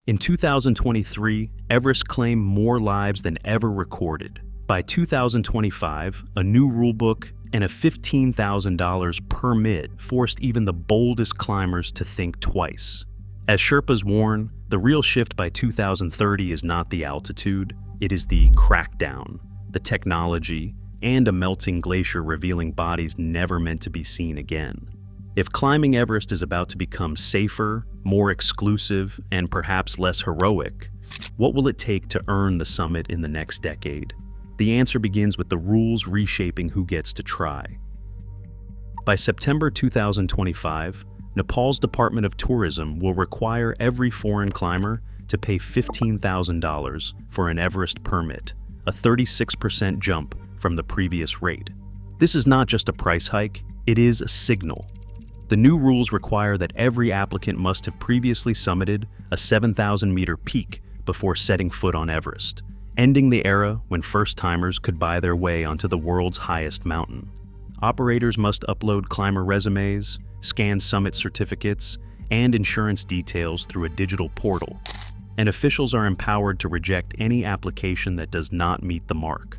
In 2023, Everest claimed more lives than ever recorded. By 2025, a new rulebook and a $15,000 permit forced even the boldest climbers to think twice. As Sherpas warn, the real shift by 2030 is not the altitude, it is the crackdown, the technology, and a melting glacier revealing bodies never meant to be seen again. If climbing Everest is about to become safer, more exclusive, and perhaps less heroic, what will it take to earn the summit in the next decade? The answer begins with the rules reshaping who gets to try. By September 2025, Nepal's Department of Tourism will require every foreign climber to pay $15,000 for an Everest permit, a 36% jump from the previous rate. This is not just a price hike, it is a signal. The new rules require that every applicant must have previously summited a 7,000-meter peak before setting foot on Everest, ending the era when first-timers could buy their way onto the world's highest mountain. Operators must upload climber resumes, scan summit certificates, and insurance details through a digital portal, and officials are empowered to reject any application that does not meet the mark.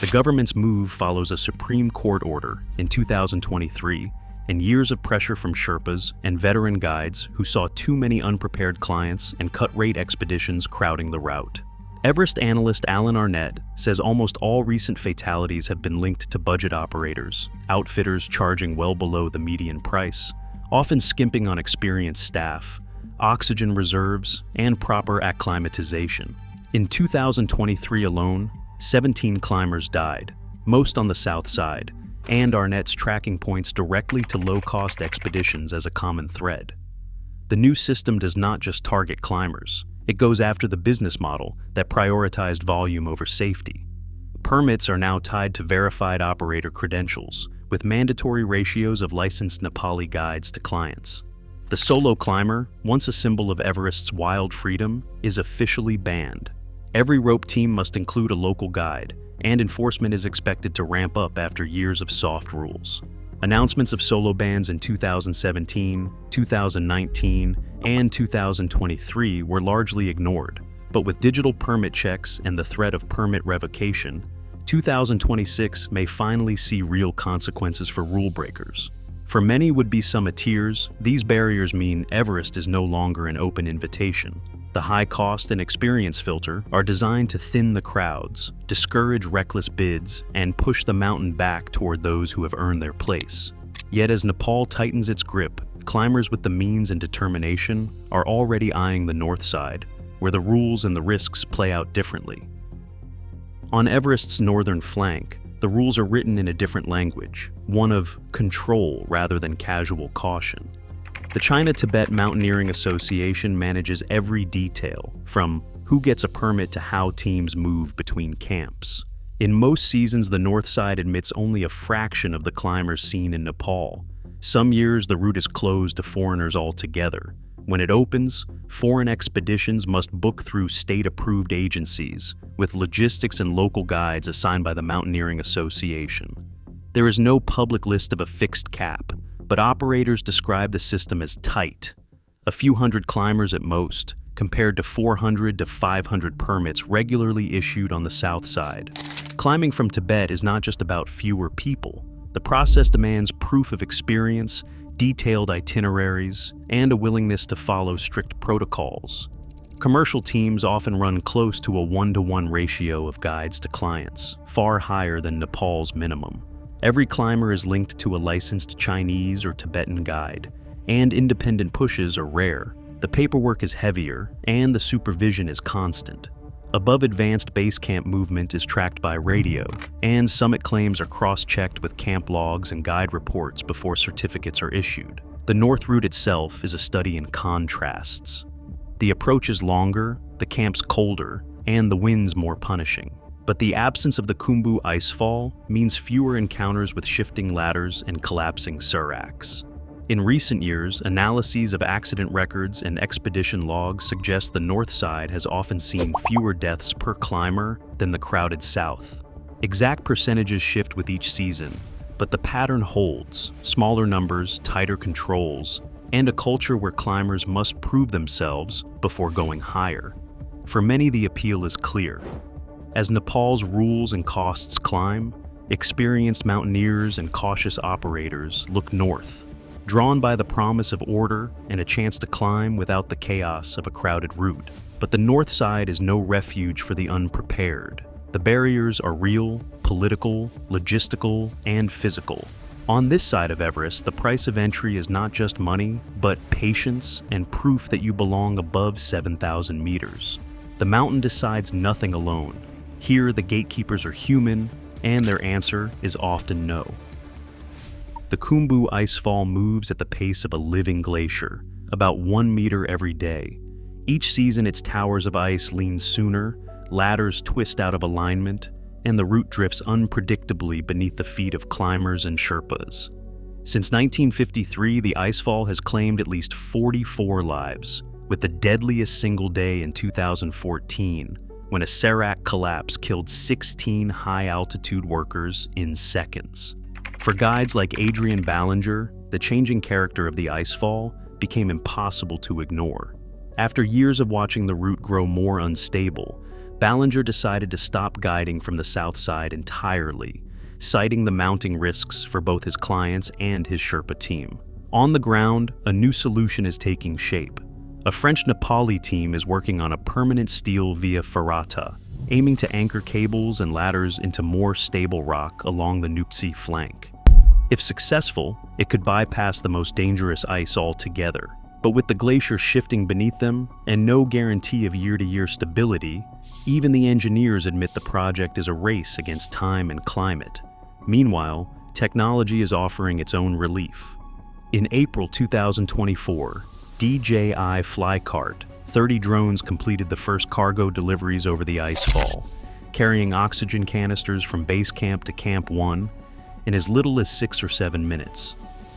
The government's move follows a Supreme Court order in 2023 and years of pressure from Sherpas and veteran guides who saw too many unprepared clients and cut-rate expeditions crowding the route. Everest analyst Alan Arnett says almost all recent fatalities have been linked to budget operators, outfitters charging well below the median price, often skimping on experienced staff, oxygen reserves, and proper acclimatization. In 2023 alone, 17 climbers died, most on the south side, and Arnett's tracking points directly to low-cost expeditions as a common thread. The new system does not just target climbers, it goes after the business model that prioritized volume over safety. Permits are now tied to verified operator credentials, with mandatory ratios of licensed Nepali guides to clients. The solo climber, once a symbol of Everest's wild freedom, is officially banned. Every rope team must include a local guide, and enforcement is expected to ramp up after years of soft rules. Announcements of solo bans in 2017, 2019, and 2023 were largely ignored, but with digital permit checks and the threat of permit revocation, 2026 may finally see real consequences for rule breakers. For many would-be summiteers, these barriers mean Everest is no longer an open invitation. The high cost and experience filter are designed to thin the crowds, discourage reckless bids, and push the mountain back toward those who have earned their place. Yet as Nepal tightens its grip, climbers with the means and determination are already eyeing the north side, where the rules and the risks play out differently. On Everest's northern flank, the rules are written in a different language, one of control rather than casual caution. The China-Tibet Mountaineering Association manages every detail, from who gets a permit to how teams move between camps. In most seasons, the north side admits only a fraction of the climbers seen in Nepal. Some years, the route is closed to foreigners altogether. When it opens, foreign expeditions must book through state-approved agencies, with logistics and local guides assigned by the Mountaineering Association. There is no public list of a fixed cap, but operators describe the system as tight, a few hundred climbers at most, compared to 400 to 500 permits regularly issued on the south side. Climbing from Tibet is not just about fewer people. The process demands proof of experience, detailed itineraries, and a willingness to follow strict protocols. Commercial teams often run close to a 1-to-1 ratio of guides to clients, far higher than Nepal's minimum. Every climber is linked to a licensed Chinese or Tibetan guide, and independent pushes are rare. The paperwork is heavier, and the supervision is constant. Above advanced base camp movement is tracked by radio, and summit claims are cross-checked with camp logs and guide reports before certificates are issued. The north route itself is a study in contrasts. The approach is longer, the camp's colder, and the winds more punishing. But the absence of the Khumbu Icefall means fewer encounters with shifting ladders and collapsing seracs. In recent years, analyses of accident records and expedition logs suggest the north side has often seen fewer deaths per climber than the crowded south. Exact percentages shift with each season, but the pattern holds: smaller numbers, tighter controls, and a culture where climbers must prove themselves before going higher. For many, the appeal is clear. As Nepal's rules and costs climb, experienced mountaineers and cautious operators look north, drawn by the promise of order and a chance to climb without the chaos of a crowded route. But the north side is no refuge for the unprepared. The barriers are real, political, logistical, and physical. On this side of Everest, the price of entry is not just money, but patience and proof that you belong above 7,000 meters. The mountain decides nothing alone. Here, the gatekeepers are human, and their answer is often no. The Khumbu Icefall moves at the pace of a living glacier, about 1 meter every day. Each season, its towers of ice lean sooner, ladders twist out of alignment, and the route drifts unpredictably beneath the feet of climbers and Sherpas. Since 1953, the Icefall has claimed at least 44 lives, with the deadliest single day in 2014, when a serac collapse killed 16 high-altitude workers in seconds. For guides like Adrian Ballinger, the changing character of the Icefall became impossible to ignore. After years of watching the route grow more unstable, Ballinger decided to stop guiding from the south side entirely, citing the mounting risks for both his clients and his Sherpa team. On the ground, a new solution is taking shape. A French-Nepali team is working on a permanent steel via ferrata, aiming to anchor cables and ladders into more stable rock along the Nuptse flank. If successful, it could bypass the most dangerous ice altogether. But with the glacier shifting beneath them and no guarantee of year-to-year stability, even the engineers admit the project is a race against time and climate. Meanwhile, technology is offering its own relief. In April 2024, DJI Flycart, 30 drones completed the first cargo deliveries over the Icefall, carrying oxygen canisters from base camp to Camp 1 in as little as 6 or 7 minutes.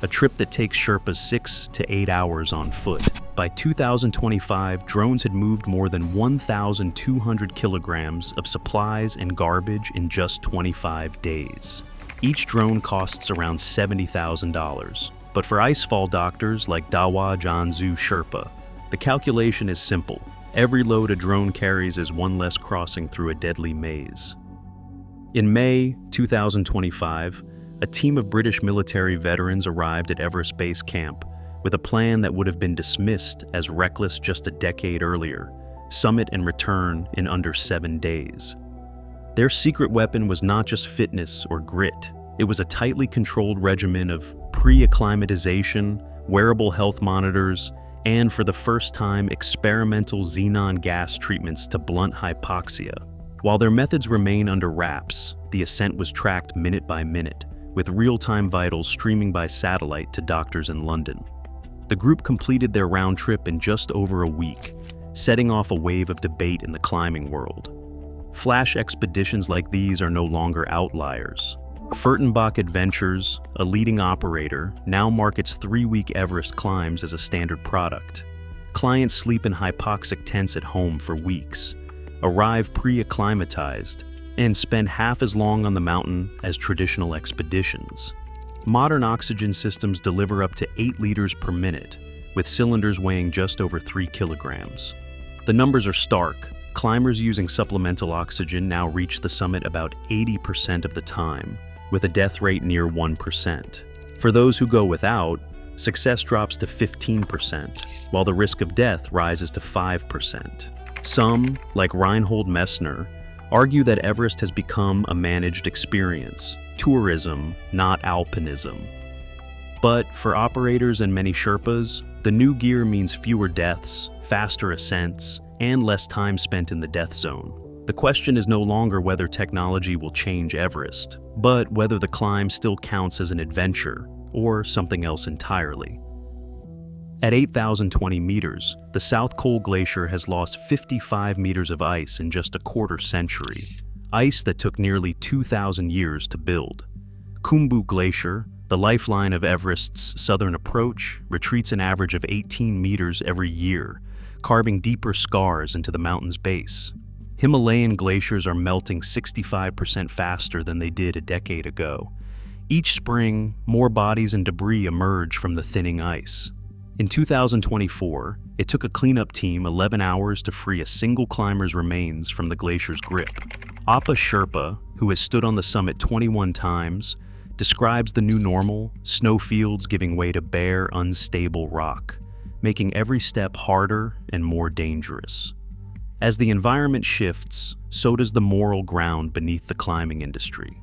A trip that takes Sherpas 6 to 8 hours on foot. By 2025, drones had moved more than 1,200 kilograms of supplies and garbage in just 25 days. Each drone costs around $70,000. But for Icefall doctors like Dawa Janzu Sherpa, the calculation is simple. Every load a drone carries is one less crossing through a deadly maze. In May 2025, a team of British military veterans arrived at Everest Base Camp with a plan that would have been dismissed as reckless just a decade earlier: summit and return in under 7 days. Their secret weapon was not just fitness or grit. It was a tightly controlled regimen of pre-acclimatization, wearable health monitors, and for the first time, experimental xenon gas treatments to blunt hypoxia. While their methods remain under wraps, the ascent was tracked minute by minute, with real-time vitals streaming by satellite to doctors in London. The group completed their round trip in just over a week, setting off a wave of debate in the climbing world. Flash expeditions like these are no longer outliers. Furtenbach Adventures, a leading operator, now markets 3-week Everest climbs as a standard product. Clients sleep in hypoxic tents at home for weeks, arrive pre-acclimatized, and spend half as long on the mountain as traditional expeditions. Modern oxygen systems deliver up to 8 liters per minute, with cylinders weighing just over 3 kilograms. The numbers are stark. Climbers using supplemental oxygen now reach the summit about 80% of the time, with a death rate near 1%. For those who go without, success drops to 15%, while the risk of death rises to 5%. Some, like Reinhold Messner, argue that Everest has become a managed experience, tourism, not alpinism. But for operators and many Sherpas, the new gear means fewer deaths, faster ascents, and less time spent in the death zone. The question is no longer whether technology will change Everest, but whether the climb still counts as an adventure, or something else entirely. At 8,020 meters, the South Col Glacier has lost 55 meters of ice in just a quarter century, ice that took nearly 2,000 years to build. Khumbu Glacier, the lifeline of Everest's southern approach, retreats an average of 18 meters every year, carving deeper scars into the mountain's base. Himalayan glaciers are melting 65% faster than they did a decade ago. Each spring, more bodies and debris emerge from the thinning ice. In 2024, it took a cleanup team 11 hours to free a single climber's remains from the glacier's grip. Appa Sherpa, who has stood on the summit 21 times, describes the new normal, snowfields giving way to bare, unstable rock, making every step harder and more dangerous. As the environment shifts, so does the moral ground beneath the climbing industry.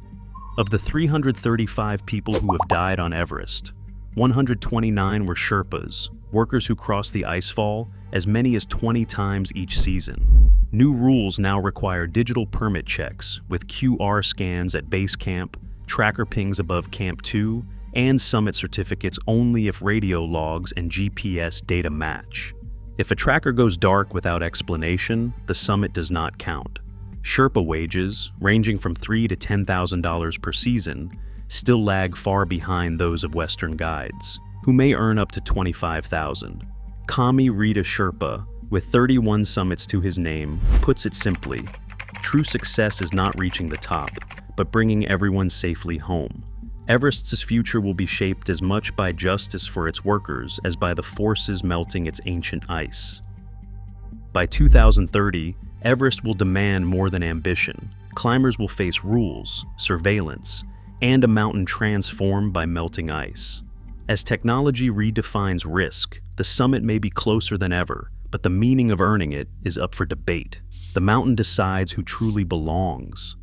Of the 335 people who have died on Everest, 129 were Sherpas, workers who cross the Icefall as many as 20 times each season. New rules now require digital permit checks with QR scans at base camp, tracker pings above Camp 2, and summit certificates only if radio logs and GPS data match. If a tracker goes dark without explanation, the summit does not count. Sherpa wages, ranging from $3,000 to $10,000 per season, still lag far behind those of Western guides, who may earn up to $25,000. Kami Rita Sherpa, with 31 summits to his name, puts it simply: true success is not reaching the top, but bringing everyone safely home. Everest's future will be shaped as much by justice for its workers as by the forces melting its ancient ice. By 2030, Everest will demand more than ambition. Climbers will face rules, surveillance, and a mountain transformed by melting ice. As technology redefines risk, the summit may be closer than ever, but the meaning of earning it is up for debate. The mountain decides who truly belongs.